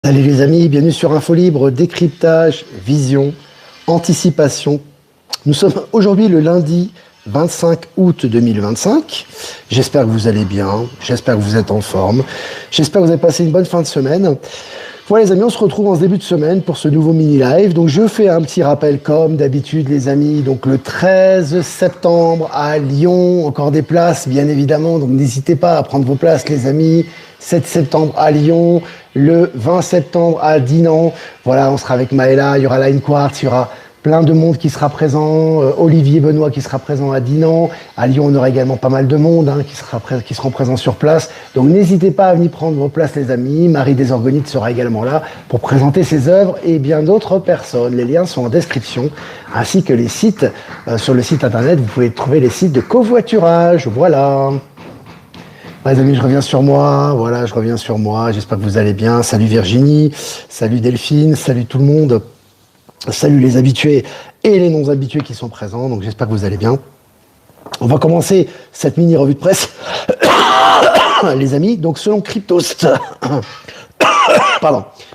Salut les amis, bienvenue sur Info Libre, décryptage, vision, anticipation. Nous sommes aujourd'hui le lundi 25 août 2025. J'espère que vous allez bien, j'espère que vous êtes en forme, j'espère que vous avez passé une bonne fin de semaine. Voilà les amis, on se retrouve en ce début de semaine pour ce nouveau mini-live. Donc je fais un petit rappel comme d'habitude les amis. Donc le 13 septembre à Lyon, encore des places bien évidemment. Donc n'hésitez pas à prendre vos places les amis. 7 septembre à Lyon, le 20 septembre à Dinan. Voilà, on sera avec Maëla, il y aura Line Quartz, il y aura plein de monde qui sera présent. Olivier Benoît qui sera présent à Dinan. À Lyon, on aura également pas mal de monde qui seront présents sur place. Donc n'hésitez pas à venir prendre vos places les amis. Marie Desorgonites sera également là pour présenter ses œuvres et bien d'autres personnes. Les liens sont en description, ainsi que les sites. Sur le site internet, vous pouvez trouver les sites de covoiturage. Voilà. Les amis, je reviens sur moi. Voilà, je reviens sur moi. J'espère que vous allez bien. Salut Virginie, salut Delphine, salut tout le monde. Salut les habitués et les non-habitués qui sont présents. Donc j'espère que vous allez bien. On va commencer cette mini revue de presse, les amis. Donc selon Cryptost,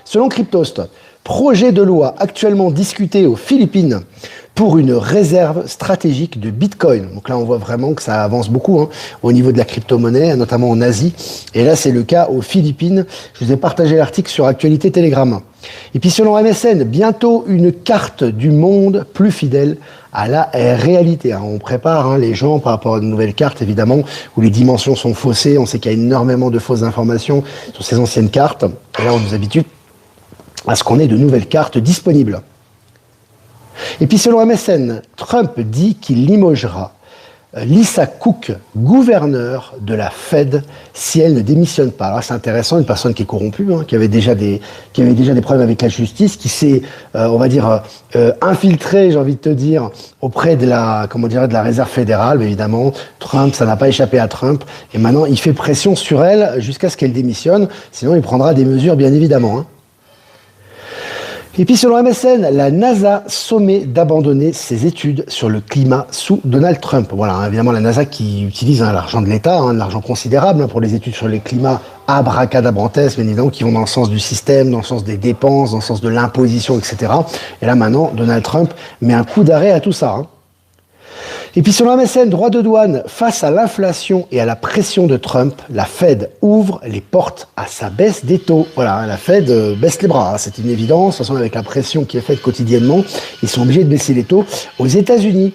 selon Cryptost, projet de loi actuellement discuté aux Philippines pour une réserve stratégique de Bitcoin. Donc là, on voit vraiment que ça avance beaucoup au niveau de la crypto-monnaie, notamment en Asie. Et là, c'est le cas aux Philippines. Je vous ai partagé l'article sur Actualité Telegram. Et puis selon MSN, bientôt une carte du monde plus fidèle à la réalité. On prépare les gens par rapport à une nouvelle carte, évidemment, où les dimensions sont faussées. On sait qu'il y a énormément de fausses informations sur ces anciennes cartes. Et là, on nous habitue à ce qu'on ait de nouvelles cartes disponibles. Et puis selon MSN, Trump dit qu'il limogera Lisa Cook, gouverneur de la Fed, si elle ne démissionne pas. Alors c'est intéressant, une personne qui est corrompue, qui avait déjà des problèmes avec la justice, qui s'est, infiltrée, j'ai envie de te dire, auprès de la Réserve fédérale. Mais évidemment, Trump, ça n'a pas échappé à Trump, et maintenant il fait pression sur elle jusqu'à ce qu'elle démissionne. Sinon, il prendra des mesures, bien évidemment. Et puis selon MSN, la NASA sommet d'abandonner ses études sur le climat sous Donald Trump. Voilà, évidemment la NASA qui utilise l'argent de l'État, de l'argent considérable pour les études sur le climat abracadabrantesques, bien évidemment, qui vont dans le sens du système, dans le sens des dépenses, dans le sens de l'imposition, etc. Et là maintenant, Donald Trump met un coup d'arrêt à tout ça. Et puis selon MSN, droit de douane, face à l'inflation et à la pression de Trump, la Fed ouvre les portes à sa baisse des taux. Voilà, la Fed baisse les bras, c'est une évidence. De toute façon, avec la pression qui est faite quotidiennement, ils sont obligés de baisser les taux aux États-Unis.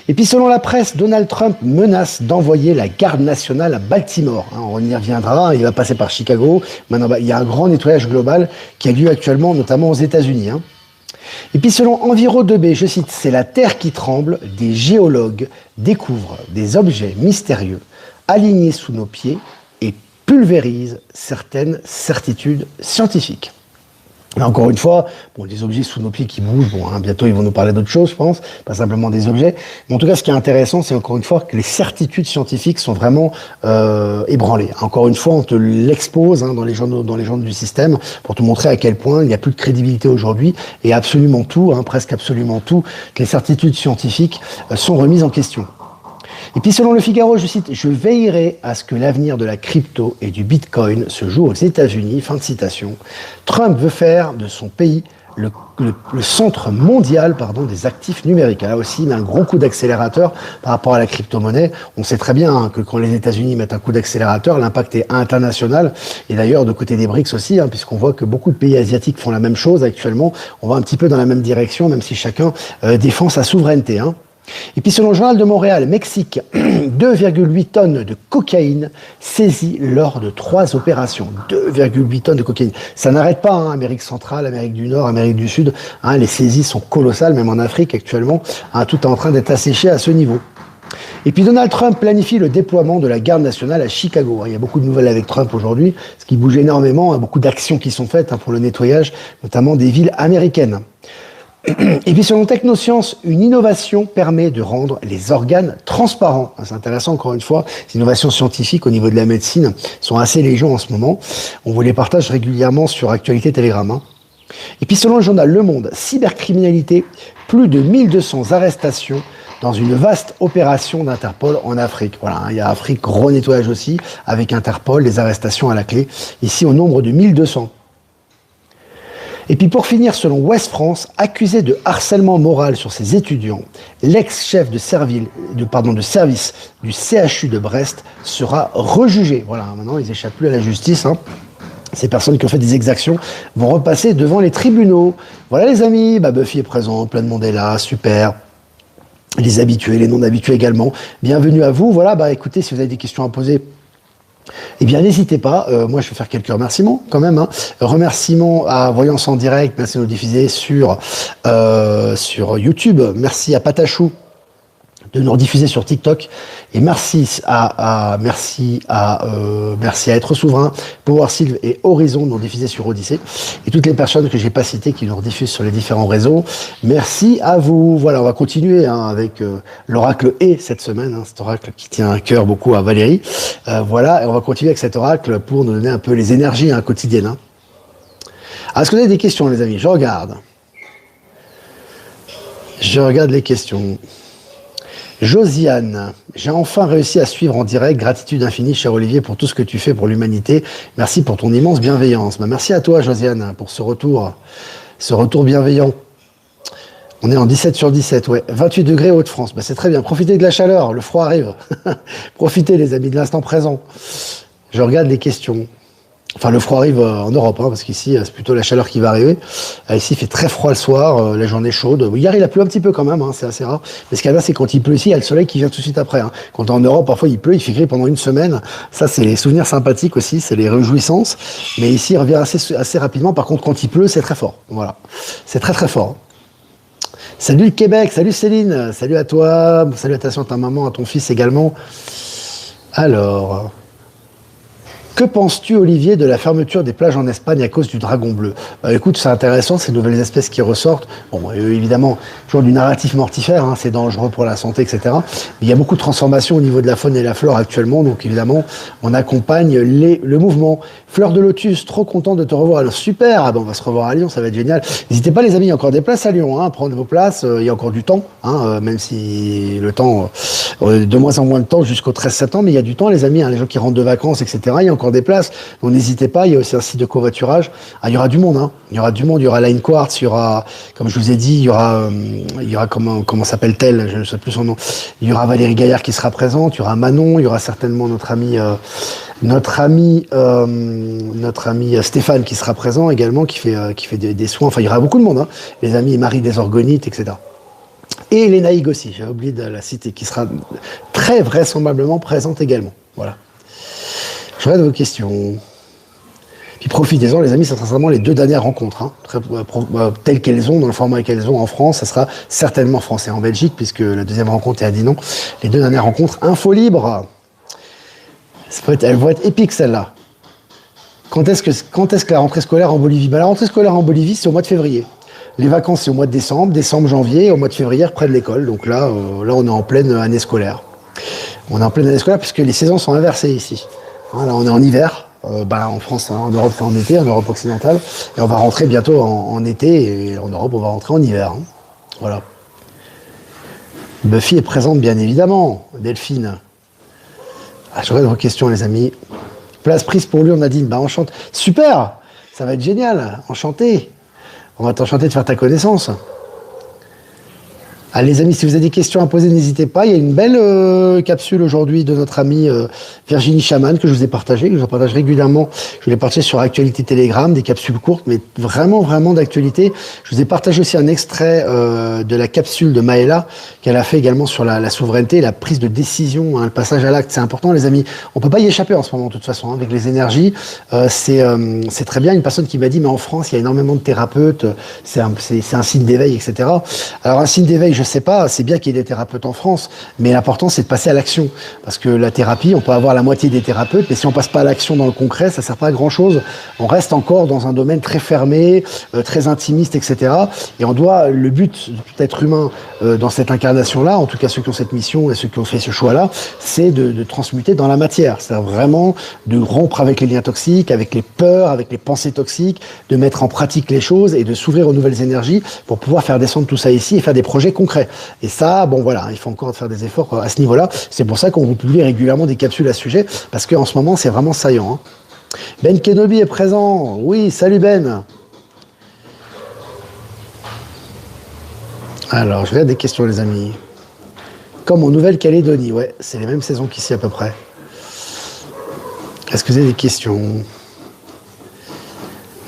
Et puis selon la presse, Donald Trump menace d'envoyer la garde nationale à Baltimore. On y reviendra, il va passer par Chicago. Maintenant, il y a un grand nettoyage global qui a lieu actuellement, notamment aux États-Unis. Et puis selon Enviro2B, je cite, c'est la Terre qui tremble, des géologues découvrent des objets mystérieux alignés sous nos pieds et pulvérisent certaines certitudes scientifiques. Là, encore une fois, des objets sous nos pieds qui bougent, bientôt ils vont nous parler d'autres choses, je pense, pas simplement des objets. Mais en tout cas, ce qui est intéressant, c'est encore une fois que les certitudes scientifiques sont vraiment ébranlées. Encore une fois, on te l'expose dans les journaux du système pour te montrer à quel point il n'y a plus de crédibilité aujourd'hui et absolument tout, presque absolument tout, que les certitudes scientifiques sont remises en question. Et puis selon le Figaro, je cite, « Je veillerai à ce que l'avenir de la crypto et du Bitcoin se joue aux États-Unis », fin de citation. Trump veut faire de son pays le centre mondial des actifs numériques. Là aussi, il a un gros coup d'accélérateur par rapport à la crypto-monnaie. On sait très bien que quand les États-Unis mettent un coup d'accélérateur, l'impact est international. Et d'ailleurs, de côté des BRICS aussi, puisqu'on voit que beaucoup de pays asiatiques font la même chose actuellement. On va un petit peu dans la même direction, même si chacun défend sa souveraineté. Et puis selon le Journal de Montréal, Mexique, 2,8 tonnes de cocaïne saisies lors de 3 opérations. 2,8 tonnes de cocaïne. Ça n'arrête pas, Amérique centrale, Amérique du Nord, Amérique du Sud. Les saisies sont colossales, même en Afrique actuellement. Tout est en train d'être asséché à ce niveau. Et puis Donald Trump planifie le déploiement de la garde nationale à Chicago. Il y a beaucoup de nouvelles avec Trump aujourd'hui, ce qui bouge énormément. Il y a beaucoup d'actions qui sont faites pour le nettoyage, notamment des villes américaines. Et puis selon Technosciences, une innovation permet de rendre les organes transparents. C'est intéressant encore une fois, les innovations scientifiques au niveau de la médecine sont assez légion en ce moment. On vous les partage régulièrement sur Actualité Telegram. Et puis selon le journal Le Monde, cybercriminalité, plus de 1200 arrestations dans une vaste opération d'Interpol en Afrique. Voilà, il y a Afrique, gros nettoyage aussi, avec Interpol, les arrestations à la clé, ici au nombre de 1200. Et puis pour finir, selon Ouest France, accusé de harcèlement moral sur ses étudiants, l'ex-chef de service du CHU de Brest sera rejugé. Voilà, maintenant ils n'échappent plus à la justice. Ces personnes qui ont fait des exactions vont repasser devant les tribunaux. Voilà les amis, Buffy est présent, plein de monde est là, super. Les habitués, les non-habitués également. Bienvenue à vous. Voilà, écoutez, si vous avez des questions à poser, eh bien, n'hésitez pas. Moi, je vais faire quelques remerciements quand même. Remerciements à Voyance en direct. Merci de nous diffuser sur YouTube. Merci à Patachou de nous rediffuser sur TikTok. Et merci à Être Souverain, Power Sylve et Horizon de nous diffuser sur Odyssée. Et toutes les personnes que j'ai pas citées qui nous rediffusent sur les différents réseaux. Merci à vous. Voilà, on va continuer avec l'oracle Et cette semaine. Cet oracle qui tient à cœur beaucoup à Valérie. Voilà, et on va continuer avec cet oracle pour nous donner un peu les énergies quotidiennes. Est-ce que vous avez des questions, les amis? Je regarde les questions. Josiane, j'ai enfin réussi à suivre en direct. Gratitude infinie, cher Olivier, pour tout ce que tu fais pour l'humanité. Merci pour ton immense bienveillance. Merci à toi, Josiane, pour ce retour bienveillant. On est en 17 sur 17, ouais. 28 degrés Hauts-de-France. C'est très bien. Profitez de la chaleur, le froid arrive. Profitez, les amis, de l'instant présent. Je regarde les questions. Enfin, le froid arrive en Europe, parce qu'ici, c'est plutôt la chaleur qui va arriver. Ici, il fait très froid le soir, la journée chaude. Hier, il a plu un petit peu quand même, c'est assez rare. Mais ce qu'il y a là, c'est quand il pleut ici, il y a le soleil qui vient tout de suite après. Quand en Europe, parfois, il pleut, il fait gris pendant une semaine. Ça, c'est les souvenirs sympathiques aussi, c'est les réjouissances. Mais ici, il revient assez rapidement. Par contre, quand il pleut, c'est très fort. Voilà. C'est très, très fort. Salut le Québec, salut Céline, salut à toi, salutations à ta maman, à ton fils également. Alors... Que penses-tu, Olivier, de la fermeture des plages en Espagne à cause du dragon bleu? Écoute, c'est intéressant, ces nouvelles espèces qui ressortent. Bon, évidemment, toujours du narratif mortifère, c'est dangereux pour la santé, etc. Mais il y a beaucoup de transformations au niveau de la faune et la flore actuellement, donc évidemment, on accompagne le mouvement. Fleur de Lotus, trop content de te revoir. Alors, super, on va se revoir à Lyon, ça va être génial. N'hésitez pas, les amis, il y a encore des places à Lyon, prendre vos places, il y a encore du temps, même si le temps, de moins en moins de temps jusqu'au 13 septembre, mais il y a du temps, les amis, les gens qui rentrent de vacances, etc. Il y a encore des places, donc n'hésitez pas, il y a aussi un site de covoiturage. Il y aura du monde, il y aura du monde, il y aura Line Quartz, il y aura, comme je vous ai dit, il y aura comment s'appelle-t-elle, je ne sais plus son nom, il y aura Valérie Gaillard qui sera présente, il y aura Manon, il y aura certainement notre ami Stéphane qui sera présent également, qui fait des soins, enfin il y aura beaucoup de monde, les amis Marie des Orgonites, etc. Et Léna Hig aussi, j'ai oublié de la citer, qui sera très vraisemblablement présente également. Voilà. Je regarde vos questions. Puis profitez-en, les amis, ça sera vraiment les 2 dernières rencontres, telles qu'elles ont, dans le format qu'elles ont en France. Ça sera certainement français en Belgique, puisque la deuxième rencontre est à Dinan. Les 2 dernières rencontres, info libre. Elles vont être épiques, celles-là. Quand est-ce que la rentrée scolaire en Bolivie? La rentrée scolaire en Bolivie, c'est au mois de février. Les vacances, c'est au mois de décembre, janvier, et au mois de février, près de l'école. Donc là, on est en pleine année scolaire. On est en pleine année scolaire, puisque les saisons sont inversées ici. Là, on est en hiver, en France, en Europe, c'est en été, en Europe occidentale, et on va rentrer bientôt en été, et en Europe, on va rentrer en hiver. Voilà. Buffy est présente, bien évidemment, Delphine. Je regarde vos questions, les amis. Place prise pour lui, on a dit, enchante. Super, ça va être génial, enchanté. On va t'enchanter de faire ta connaissance. Allez les amis, si vous avez des questions à poser, n'hésitez pas. Il y a une belle capsule aujourd'hui de notre amie Virginie Chaman que je vous ai partagée, que je vous partage régulièrement. Je l'ai partagée sur Actualité Telegram, des capsules courtes, mais vraiment, vraiment d'actualité. Je vous ai partagé aussi un extrait de la capsule de Maëla qu'elle a fait également sur la souveraineté, la prise de décision, le passage à l'acte. C'est important les amis. On peut pas y échapper en ce moment de toute façon, avec les énergies. C'est très bien. Une personne qui m'a dit, mais en France, il y a énormément de thérapeutes, c'est un signe d'éveil, etc. Alors un signe d'éveil, je sais pas, c'est bien qu'il y ait des thérapeutes en France, mais l'important c'est de passer à l'action. Parce que la thérapie, on peut avoir la moitié des thérapeutes, mais si on passe pas à l'action dans le concret, ça sert pas à grand chose. On reste encore dans un domaine très fermé, très intimiste, etc. Et le but de tout être humain dans cette incarnation-là, en tout cas ceux qui ont cette mission et ceux qui ont fait ce choix-là, c'est de transmuter dans la matière. C'est vraiment de rompre avec les liens toxiques, avec les peurs, avec les pensées toxiques, de mettre en pratique les choses et de s'ouvrir aux nouvelles énergies pour pouvoir faire descendre tout ça ici et faire des projets concrets. Et ça, il faut encore faire des efforts à ce niveau-là. C'est pour ça qu'on vous publie régulièrement des capsules à ce sujet, parce qu'en ce moment, c'est vraiment saillant. Ben Kenobi est présent. Oui, salut Ben. Alors, je regarde des questions, les amis. Comme en Nouvelle-Calédonie, ouais, c'est les mêmes saisons qu'ici à peu près. Est-ce que vous avez des questions?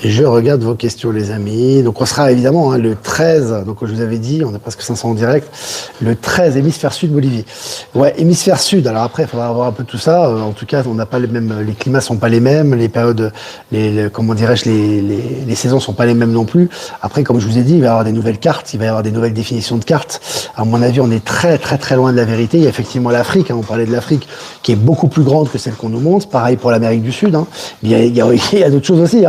Je regarde vos questions, les amis. Donc, on sera évidemment le 13, donc je vous avais dit, on a presque 500 en direct, le 13, hémisphère sud, Bolivie. Ouais, hémisphère sud. Alors après, il faudra voir un peu tout ça. En tout cas, on n'a pas les mêmes, les climats sont pas les mêmes, les périodes, comment dirais-je, les saisons sont pas les mêmes non plus. Après, comme je vous ai dit, il va y avoir des nouvelles cartes, il va y avoir des nouvelles définitions de cartes. À mon avis, on est très, très, très loin de la vérité. Il y a effectivement l'Afrique, on parlait de l'Afrique, qui est beaucoup plus grande que celle qu'on nous montre. Pareil pour l'Amérique du Sud. Il y a d'autres choses aussi.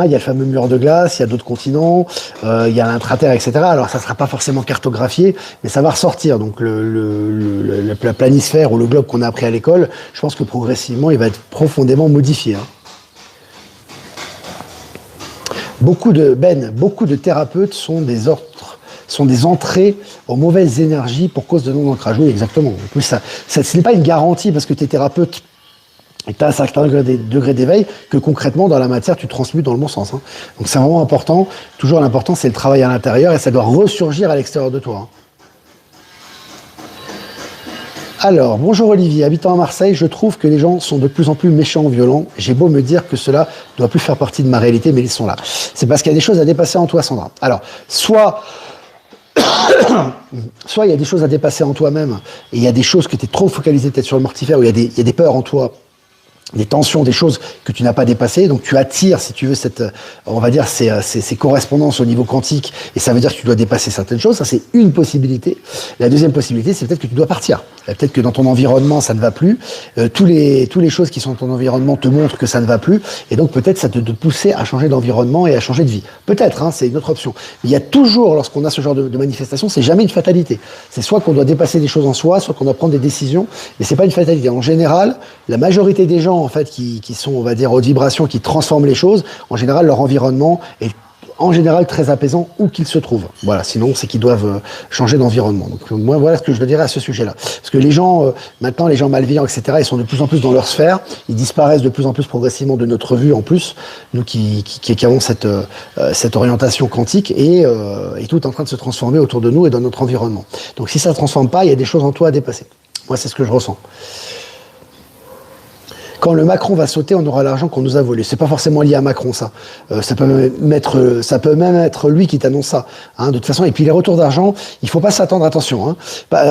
Il y a le fameux mur de glace, il y a d'autres continents, il y a l'intraterre, etc. Alors ça ne sera pas forcément cartographié, mais ça va ressortir. Donc la planisphère ou le globe qu'on a appris à l'école, je pense que progressivement, il va être profondément modifié. Beaucoup de thérapeutes sont des entrées aux mauvaises énergies pour cause de non-ancrage. Oui, exactement. En plus, ce n'est pas une garantie parce que tes thérapeutes et tu as un certain degré d'éveil que concrètement, dans la matière, tu transmutes dans le bon sens. Donc c'est vraiment important. Toujours l'important, c'est le travail à l'intérieur et ça doit ressurgir à l'extérieur de toi. Alors, bonjour Olivier, habitant à Marseille, je trouve que les gens sont de plus en plus méchants, violents. J'ai beau me dire que cela ne doit plus faire partie de ma réalité, mais ils sont là. C'est parce qu'il y a des choses à dépasser en toi, Sandra. Alors, soit il y a des choses à dépasser en toi-même et il y a des choses que tu es trop focalisé peut-être sur le mortifère, où il y a des peurs en toi, des tensions, des choses que tu n'as pas dépassées, donc tu attires, si tu veux, on va dire, ces correspondances au niveau quantique, et ça veut dire que tu dois dépasser certaines choses. Ça, c'est une possibilité. La deuxième possibilité, c'est peut-être que tu dois partir. Peut-être que dans ton environnement, ça ne va plus. Tous les choses qui sont dans ton environnement te montrent que ça ne va plus, et donc peut-être ça te pousser à changer d'environnement et à changer de vie. Peut-être, c'est une autre option. Mais il y a toujours, lorsqu'on a ce genre de manifestation, c'est jamais une fatalité. C'est soit qu'on doit dépasser des choses en soi, soit qu'on doit prendre des décisions, mais c'est pas une fatalité. En général, la majorité des gens, en fait, qui sont, on va dire, haute vibration, qui transforment les choses, en général, leur environnement est en général très apaisant où qu'ils se trouvent. Voilà, sinon c'est qu'ils doivent changer d'environnement. Donc moi, voilà ce que je dirais à ce sujet-là. Parce que les gens, maintenant, les gens malveillants, etc., ils sont de plus en plus dans leur sphère, ils disparaissent de plus en plus progressivement de notre vue en plus, nous qui avons cette orientation quantique, et tout est en train de se transformer autour de nous et dans notre environnement. Donc si ça ne se transforme pas, il y a des choses en toi à dépasser. Moi, c'est ce que je ressens. Quand le Macron va sauter, on aura l'argent qu'on nous a volé. C'est pas forcément lié à Macron, ça. Ça peut même être lui qui t'annonce ça. De toute façon, et puis les retours d'argent, il faut pas s'attendre, attention.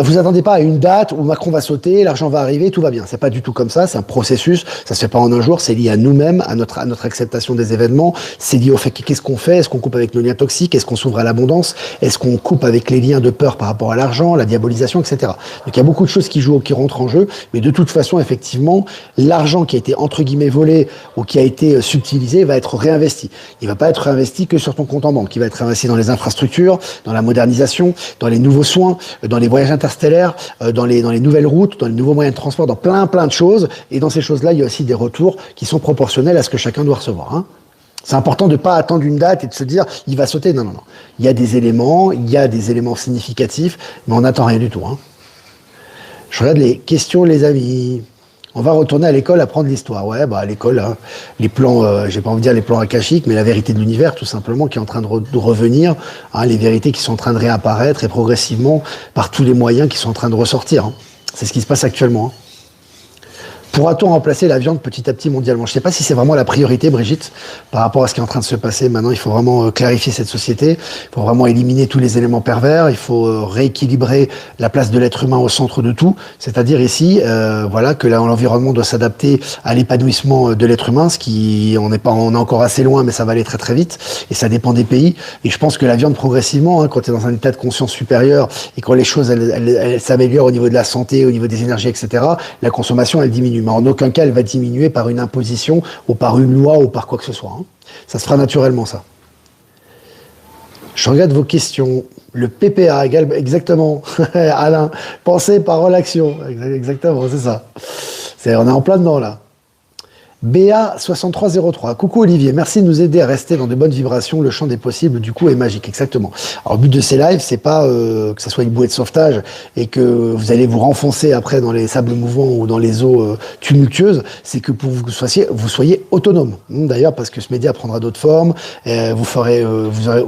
Vous attendez pas à une date où Macron va sauter, l'argent va arriver, tout va bien. C'est pas du tout comme ça. C'est un processus. Ça se fait pas en un jour. C'est lié à nous-mêmes, à notre acceptation des événements. C'est lié au fait qu'est-ce qu'on fait. Est-ce qu'on coupe avec nos liens toxiques? Est-ce qu'on s'ouvre à l'abondance? Est-ce qu'on coupe avec les liens de peur par rapport à l'argent, la diabolisation, etc. Donc il y a beaucoup de choses qui rentrent en jeu. Mais de toute façon, effectivement, l'argent qui a été entre guillemets volé ou qui a été subtilisé va être réinvesti. Il va pas être réinvesti que sur ton compte en banque. Il va être réinvesti dans les infrastructures, dans la modernisation, dans les nouveaux soins, dans les voyages interstellaires, dans les nouvelles routes, dans les nouveaux moyens de transport, dans plein de choses. Et dans ces choses-là, il y a aussi des retours qui sont proportionnels à ce que chacun doit recevoir. C'est important de ne pas attendre une date et de se dire il va sauter. Non. Il y a des éléments significatifs, mais on n'attend rien du tout. Je regarde les questions, les amis. On va retourner à l'école apprendre l'histoire. Ouais, à l'école, les plans, j'ai pas envie de dire les plans akashiques, mais la vérité de l'univers, tout simplement, qui est en train de revenir, les vérités qui sont en train de réapparaître et progressivement par tous les moyens qui sont en train de ressortir. C'est ce qui se passe actuellement. Pourra-t-on remplacer la viande petit à petit mondialement? Je ne sais pas si c'est vraiment la priorité, Brigitte, par rapport à ce qui est en train de se passer. Maintenant, il faut vraiment clarifier cette société. Il faut vraiment éliminer tous les éléments pervers. Il faut rééquilibrer la place de l'être humain au centre de tout. C'est-à-dire ici, que l'environnement doit s'adapter à l'épanouissement de l'être humain, on est encore assez loin, mais ça va aller très très vite. Et ça dépend des pays. Et je pense que la viande progressivement, quand tu es dans un état de conscience supérieur et quand les choses elles s'améliorent au niveau de la santé, au niveau des énergies, etc., la consommation elle diminue. Mais en aucun cas, elle va diminuer par une imposition ou par une loi ou par quoi que ce soit. Ça se fera naturellement, ça. Je regarde vos questions. Le PPA égale exactement. Alain, pensée, parole, action. Exactement, c'est ça. On est en plein dedans, là. BA6303. Coucou Olivier, merci de nous aider à rester dans de bonnes vibrations. Le champ des possibles, du coup, est magique. Exactement. Alors, le but de ces lives, c'est pas que ce soit une bouée de sauvetage et que vous allez vous renfoncer après dans les sables mouvants ou dans les eaux tumultueuses. C'est que pour vous soyez autonome. D'ailleurs, parce que ce média prendra d'autres formes. Vous aurez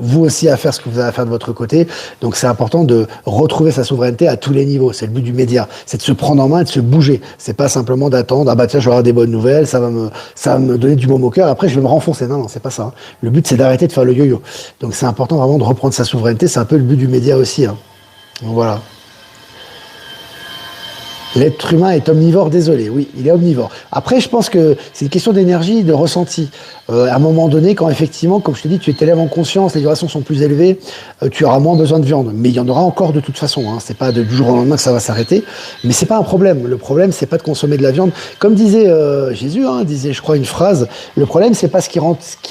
vous aussi à faire ce que vous avez à faire de votre côté. Donc, c'est important de retrouver sa souveraineté à tous les niveaux. C'est le but du média. C'est de se prendre en main et de se bouger. C'est pas simplement d'attendre, ah bah tiens, je vais avoir des bonnes nouvelles, ça va me donner du baume au cœur, après je vais me renfoncer. Non, c'est pas ça. Hein. Le but, c'est d'arrêter de faire le yo-yo. Donc c'est important vraiment de reprendre sa souveraineté, c'est un peu le but du média aussi. Hein. Donc voilà. L'être humain est omnivore, désolé. Oui, il est omnivore. Après, je pense que c'est une question d'énergie, de ressenti. À un moment donné, quand effectivement, comme je te dis, tu t'élèves en conscience, les vibrations sont plus élevées, tu auras moins besoin de viande. Mais il y en aura encore de toute façon. Hein. C'est pas du jour au lendemain que ça va s'arrêter. Mais c'est pas un problème. Le problème, c'est pas de consommer de la viande. Comme disait Jésus, disait, je crois, une phrase. Le problème, c'est pas ce qui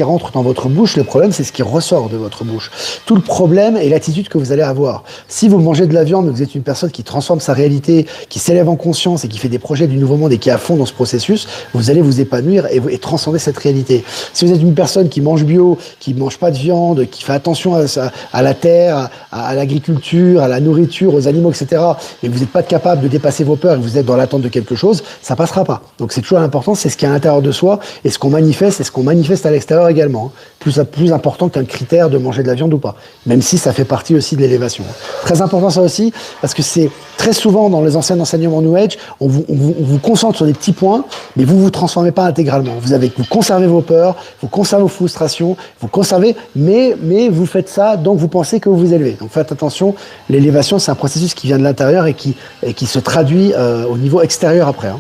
rentre dans votre bouche. Le problème, c'est ce qui ressort de votre bouche. Tout le problème est l'attitude que vous allez avoir. Si vous mangez de la viande, vous êtes une personne qui transforme sa réalité, qui s'élève en conscience et qui fait des projets du nouveau monde et qui est à fond dans ce processus, vous allez vous épanouir et transcender cette réalité. Si vous êtes une personne qui mange bio, qui mange pas de viande, qui fait attention à la terre, à l'agriculture, à la nourriture, aux animaux, etc., et vous n'êtes pas capable de dépasser vos peurs et que vous êtes dans l'attente de quelque chose, ça passera pas. Donc c'est toujours l'important, c'est ce qui est à l'intérieur de soi et ce qu'on manifeste et ce qu'on manifeste à l'extérieur également. Plus important qu'un critère de manger de la viande ou pas, même si ça fait partie aussi de l'élévation. Très important ça aussi, parce que c'est très souvent dans les anciens enseignements New Age, on vous concentre sur des petits points, mais vous vous transformez pas intégralement. Vous conservez vos peurs, vous conservez vos frustrations, vous conservez, mais vous faites ça, donc vous pensez que vous vous élevez. Donc faites attention, l'élévation c'est un processus qui vient de l'intérieur et qui se traduit au niveau extérieur après. Hein.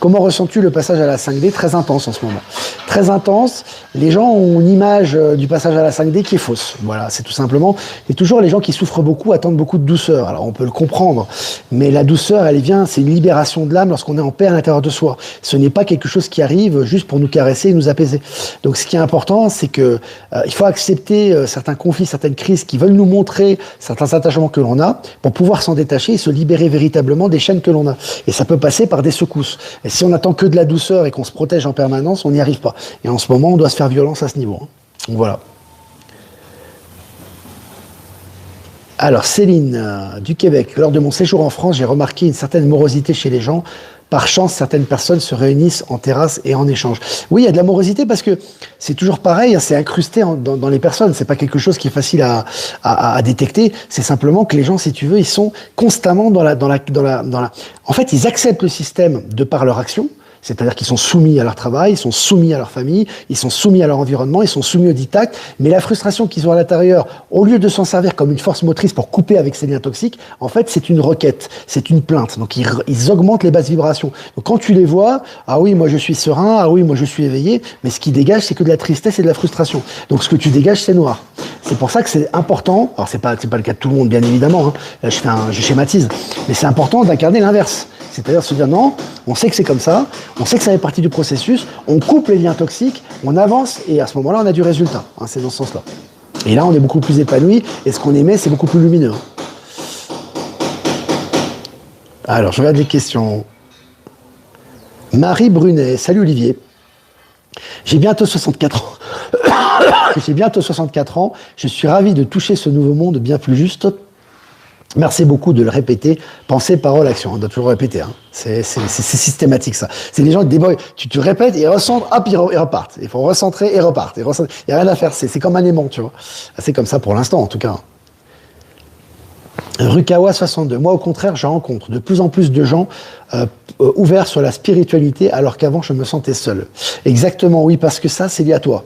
Comment ressens-tu le passage à la 5D? Très intense en ce moment. Très intense. Les gens ont une image du passage à la 5D qui est fausse. Voilà, c'est tout simplement. Et toujours les gens qui souffrent beaucoup attendent beaucoup de douceur. Alors on peut le comprendre, mais la douceur, elle vient, c'est une libération de l'âme lorsqu'on est en paix à l'intérieur de soi. Ce n'est pas quelque chose qui arrive juste pour nous caresser et nous apaiser. Donc ce qui est important, c'est que il faut accepter certains conflits, certaines crises qui veulent nous montrer certains attachements que l'on a pour pouvoir s'en détacher et se libérer véritablement des chaînes que l'on a. Et ça peut passer par des secousses. Et si on attend que de la douceur et qu'on se protège en permanence, on n'y arrive pas. Et en ce moment, on doit se faire violence à ce niveau. Donc voilà. Alors Céline du Québec, lors de mon séjour en France, j'ai remarqué une certaine morosité chez les gens. Par chance, certaines personnes se réunissent en terrasse et en échange. Oui, il y a de la morosité parce que c'est toujours pareil, c'est incrusté dans les personnes. C'est pas quelque chose qui est facile à détecter. C'est simplement que les gens, si tu veux, ils sont constamment dans la. En fait, ils acceptent le système de par leur action. C'est-à-dire qu'ils sont soumis à leur travail, ils sont soumis à leur famille, ils sont soumis à leur environnement, ils sont soumis au diktat. Mais la frustration qu'ils ont à l'intérieur, au lieu de s'en servir comme une force motrice pour couper avec ces liens toxiques, en fait, c'est une requête, c'est une plainte. Donc, ils augmentent les basses vibrations. Donc, quand tu les vois, ah oui, moi je suis serein, ah oui, moi je suis éveillé, mais ce qui dégage, c'est que de la tristesse et de la frustration. Donc, ce que tu dégages, c'est noir. C'est pour ça que c'est important. Alors, c'est pas le cas de tout le monde, bien évidemment. Hein. Je schématise, mais c'est important d'incarner l'inverse. C'est-à-dire se dire non, on sait que c'est comme ça, on sait que ça fait partie du processus, on coupe les liens toxiques, on avance et à ce moment-là, on a du résultat. Hein, c'est dans ce sens-là. Et là, on est beaucoup plus épanoui et ce qu'on émet, c'est beaucoup plus lumineux. Alors, je regarde les questions. Marie Brunet, salut Olivier. J'ai bientôt 64 ans. J'ai bientôt 64 ans. Je suis ravi de toucher ce nouveau monde bien plus juste. Merci beaucoup de le répéter. Pensée, parole, action. On doit toujours répéter. Hein. C'est systématique ça. C'est les gens qui débrouillent. Tu répètes, ils recentrent, hop, ils repartent. Il faut recentrer et repartent. Il n'y a rien à faire. C'est comme un aimant, tu vois. C'est comme ça pour l'instant, en tout cas. Rukawa 62. Moi, au contraire, je rencontre de plus en plus de gens ouverts sur la spiritualité, alors qu'avant, je me sentais seul. Exactement, oui, parce que ça, c'est lié à toi.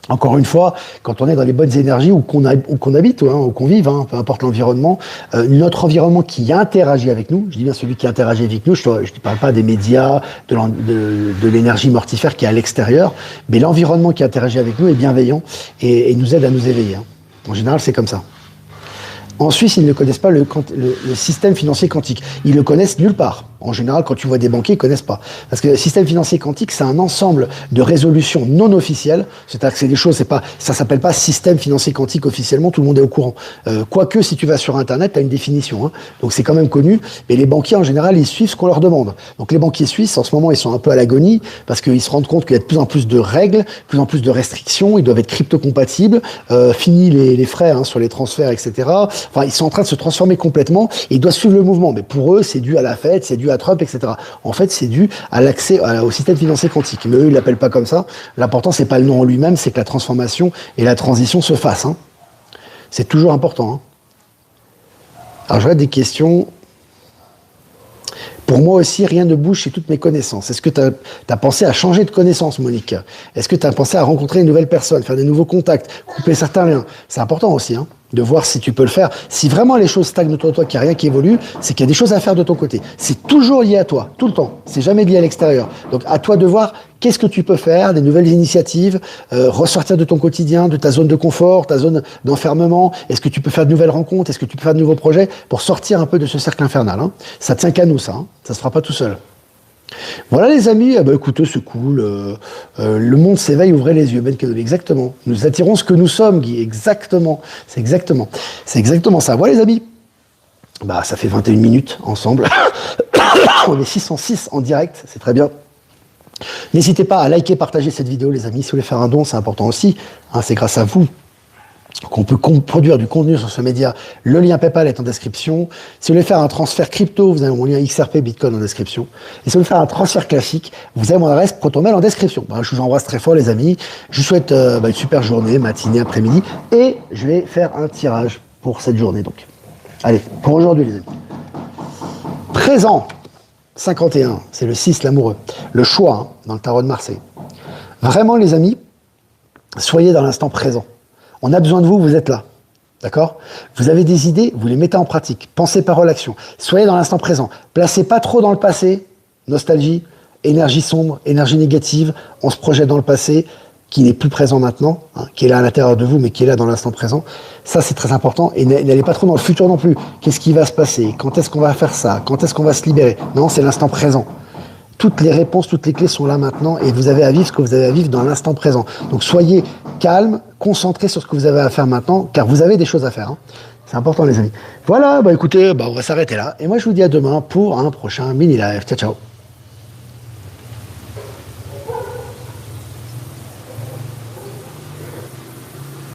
Encore une fois, quand on est dans les bonnes énergies ou qu'on habite ou qu'on vive, hein, peu importe l'environnement, notre environnement qui interagit avec nous, je dis bien celui qui interagit avec nous, je ne parle pas des médias, de l'énergie mortifère qui est à l'extérieur, mais l'environnement qui interagit avec nous est bienveillant et nous aide à nous éveiller. Hein. En général, c'est comme ça. En Suisse, ils ne connaissent pas le système financier quantique. Ils le connaissent nulle part. En général, quand tu vois des banquiers, ils connaissent pas. Parce que le système financier quantique, c'est un ensemble de résolutions non officielles. C'est-à-dire que c'est des choses, ça s'appelle pas système financier quantique officiellement, tout le monde est au courant. Quoique, si tu vas sur Internet, tu as une définition. Hein. Donc c'est quand même connu. Mais les banquiers, en général, ils suivent ce qu'on leur demande. Donc les banquiers suisses, en ce moment, ils sont un peu à l'agonie parce qu'ils se rendent compte qu'il y a de plus en plus de règles, de plus en plus de restrictions. Ils doivent être crypto-compatibles. Fini les frais sur les transferts, etc. Enfin, ils sont en train de se transformer complètement et ils doivent suivre le mouvement. Mais pour eux, c'est dû à la Fed, c'est dû à Trump, etc. En fait, c'est dû à l'accès au système financier quantique. Mais eux, ils l'appellent pas comme ça. L'important, c'est pas le nom en lui-même, c'est que la transformation et la transition se fassent. Hein. C'est toujours important. Hein. Alors, je regarde des questions. Pour moi aussi, rien ne bouge chez toutes mes connaissances. Est-ce que tu as pensé à changer de connaissance, Monique? Est-ce que tu as pensé à rencontrer une nouvelle personne, faire des nouveaux contacts, couper certains liens? C'est important aussi, hein, de voir si tu peux le faire. Si vraiment les choses stagnent autour de toi, qu'il n'y a rien qui évolue, c'est qu'il y a des choses à faire de ton côté. C'est toujours lié à toi, tout le temps. C'est jamais lié à l'extérieur. Donc à toi de voir qu'est-ce que tu peux faire, des nouvelles initiatives, ressortir de ton quotidien, de ta zone de confort, ta zone d'enfermement. Est-ce que tu peux faire de nouvelles rencontres? Est-ce que tu peux faire de nouveaux projets pour sortir un peu de ce cercle infernal, hein? Ça tient qu'à nous, ça. Hein. Ça se fera pas tout seul. Voilà les amis, écoutez, c'est cool. Le monde s'éveille, ouvrez les yeux. Ben Kenobi, exactement. Nous attirons ce que nous sommes, Guy. Exactement. C'est exactement ça. Voilà les amis. Bah, ça fait 21 minutes ensemble. On est 606 en direct, c'est très bien. N'hésitez pas à liker, partager cette vidéo, les amis. Si vous voulez faire un don, c'est important aussi. Hein, c'est grâce à vous qu'on peut produire du contenu sur ce média. Le lien PayPal est en description. Si vous voulez faire un transfert crypto, vous avez mon lien XRP Bitcoin en description. Et si vous voulez faire un transfert classique, vous avez mon adresse ProtonMail en description. Ben, je vous embrasse très fort, les amis. Je vous souhaite une super journée, matinée, après-midi. Et je vais faire un tirage pour cette journée. Donc, allez, pour aujourd'hui, les amis. Présent 51, c'est le 6, l'amoureux. Le choix, hein, dans le tarot de Marseille. Vraiment, les amis, soyez dans l'instant présent. On a besoin de vous, vous êtes là. D'accord? Vous avez des idées, vous les mettez en pratique. Pensez, parole, action. Soyez dans l'instant présent. Placez pas trop dans le passé. Nostalgie, énergie sombre, énergie négative. On se projette dans le passé, qui n'est plus présent maintenant, hein, qui est là à l'intérieur de vous, mais qui est là dans l'instant présent. Ça, c'est très important. Et n'allez pas trop dans le futur non plus. Qu'est-ce qui va se passer? Quand est-ce qu'on va faire ça? Quand est-ce qu'on va se libérer? Non, c'est l'instant présent. Toutes les réponses, toutes les clés sont là maintenant et vous avez à vivre ce que vous avez à vivre dans l'instant présent. Donc soyez calme, concentrés sur ce que vous avez à faire maintenant, car vous avez des choses à faire. Hein. C'est important, les amis. Voilà, écoutez, on va s'arrêter là. Et moi, je vous dis à demain pour un prochain mini-live. Ciao, ciao.